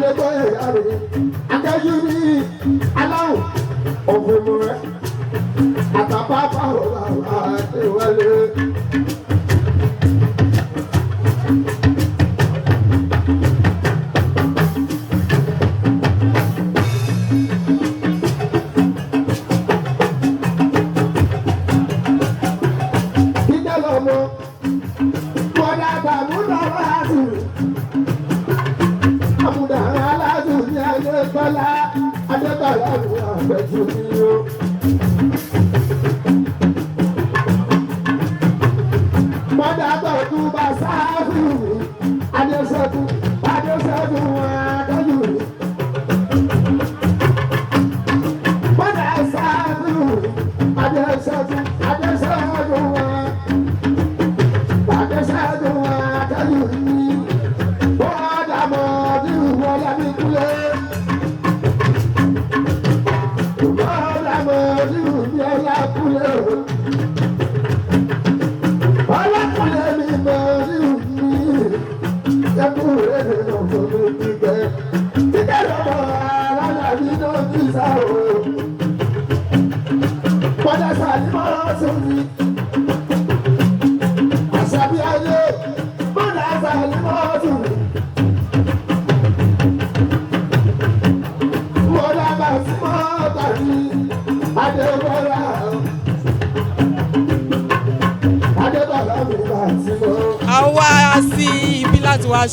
Adébóyè yàrá akẹ́jú ní aláwọ̀ òfin rẹ̀ àtàpápá ọ̀la àti wọlé.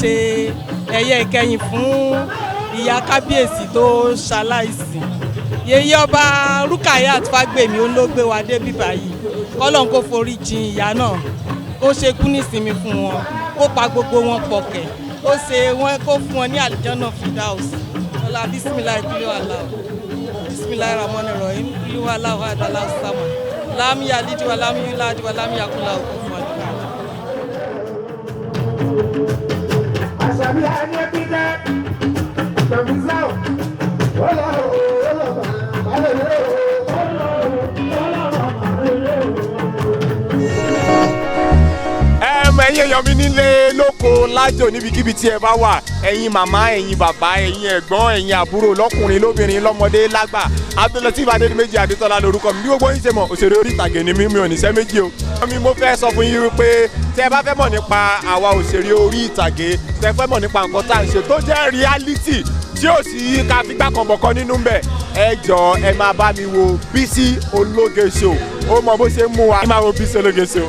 Ṣe ẹ̀yẹ ìkẹyìn fún ìyá kábíyèsí tó ṣaláìsí yèyé ọba Rukayat Fagbemi ó ló gbé wa dé bíbá yìí kọ́lọ́n kó forí jìn ìyá náà kó ṣe kú nísinmi fún wọn kó pa gbogbo wọn pọ̀kẹ́ kó ṣe wọn kó fún wọn ní àlìjọ́nà Firdaus ọlá bisimilayi kúlẹ̀ wà láwù bisimilayi ramoni rahim kúlẹ̀ wà láwù àdàlà sàmà lámìyá lídìí wà lámìyá lídìí wà lámìyá kúlẹ̀ òkú fún wa. Sabi ane pite, tambizao, hola hola, alele ẹ̀yin èèyàn mi nílé lóko lájò níbikíbi tí ẹ bá wà ẹ̀yin màmá ẹ̀yin bàbá ẹ̀yin ẹ̀gbọ́n ẹ̀yin àbúrò lọ́kùnrin lóbìnrin lọ́mọdé lágbà Abdulateef Adédìméjì Adétọ́lá lórúkọ mi bí gbogbo yín ṣe mọ̀ òṣèré orí ìtàgé ni mi ò níṣẹ́ méjì o. mo fẹ́ sọ fún yín wípé tẹ́ ẹ bá fẹ́ mọ̀ nípa àwa òṣèré orí ìtàgé tẹ́ ẹ fẹ́ mọ̀ nípa nǹkan tá à ń ṣe tó jẹ́ reality tí ò sí ká fi gbá kànbọ̀kan nínú bẹ̀ ẹ jọ ẹ máa bá mi wo Bísí Ológe Show ó mọ bó ṣe ń mú wa ẹ máa wo Bísí Ológe Show.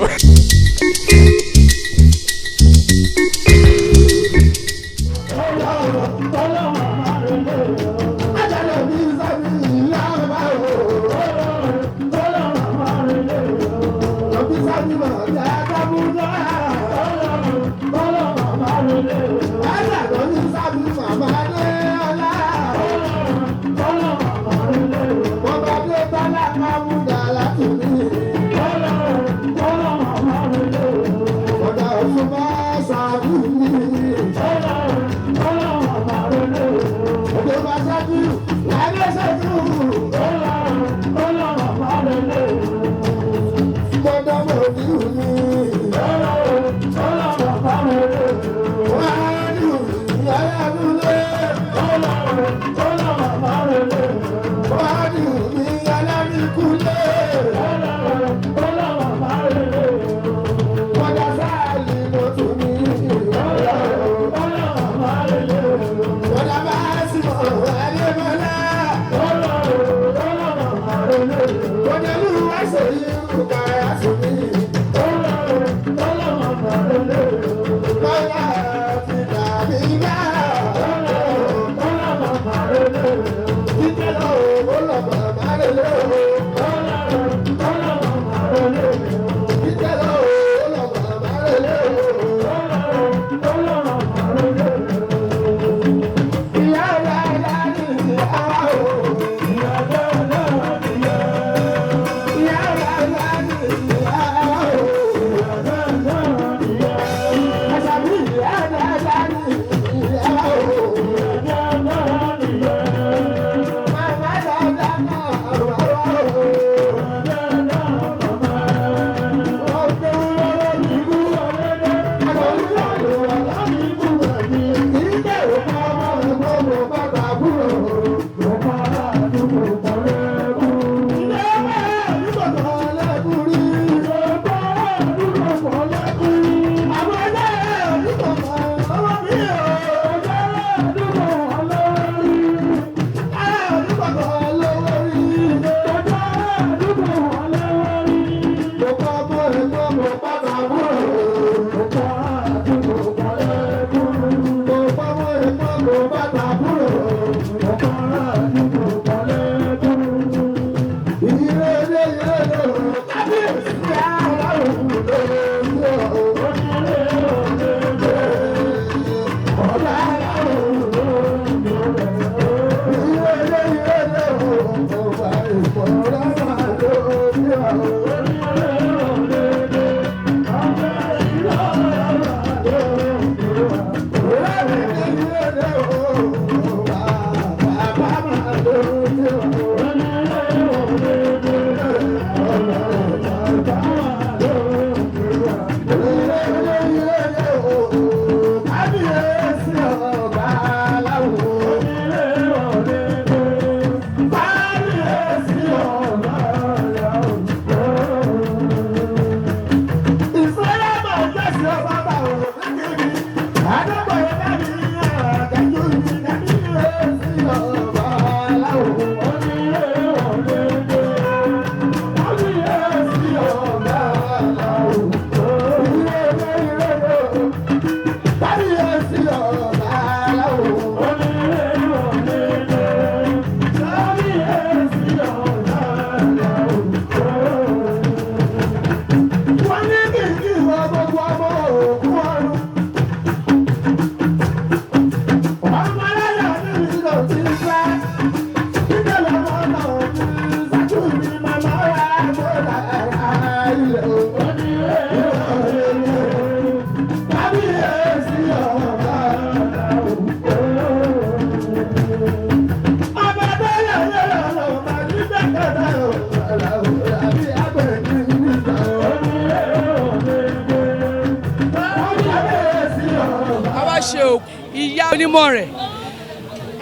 ìyá onímọ̀ rẹ̀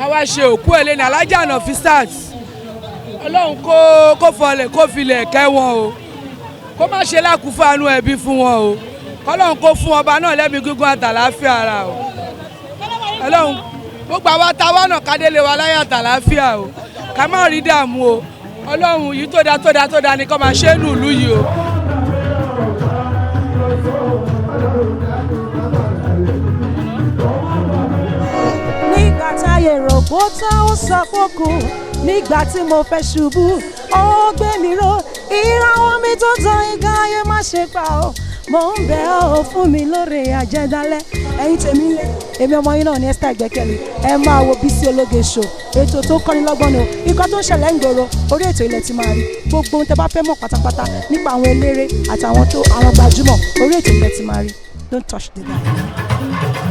àwa ṣe òkú ẹ̀ lẹ́nu Alájà Nafisat ọlọ́run kó fọlẹ̀ kó filẹ̀ kẹ́ wọn o kó má ṣe lákùúfàánú ẹbí fún wọn o kọ́lọ́run kó fún ọba náà lẹ́mìí gígùn àtàláfíà ara o ọlọ́run gbogbo àwa táwa náà kádélé wa láyé àtàláfíà o ká má rí dààmú o ọlọ́run yìí tó dáa ni kó máa ṣe é nù ìlú yìí o. nígbà táyé rògbò tán ó sọ fókù nígbà tí mo fẹ́ ṣubú ó gbé mi ró ìràwọ̀ mi tó tan igá ayé má ṣe pa ó mo ń bẹ̀ ọ́ fún mi lóore àjẹdálẹ̀ ẹ̀yin tèmi lé èmi ọmọ yín náà ní Esther Ìgbẹ́kẹ̀lé ẹ máa wo Bísí Ológe show ètò tó kọ́ni lọ́gbọ́n ni o ikọ́ tó ń ṣẹlẹ̀ ń gbòòrò orí ètò ilẹ̀ ti máa rí gbogbo ohun tẹ́ bá fẹ́ mọ̀ pátápátá nípa àwọn eléré àtàwọn àwọn gbajúmọ̀ orí ètò ilẹ̀ ti máa rí don't touch the dial.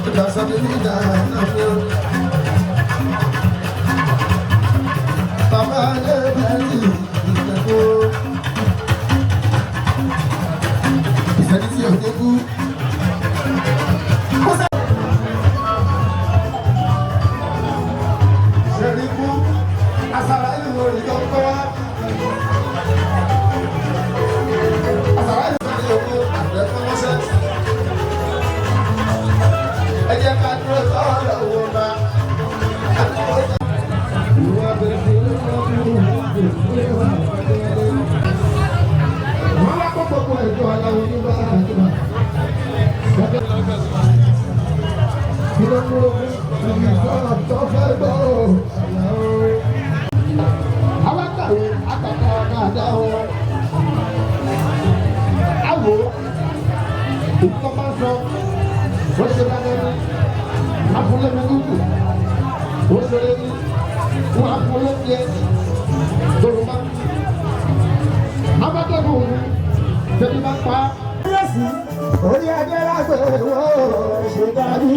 Orí ajé lágbè wọ́n ṣe dábì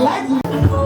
like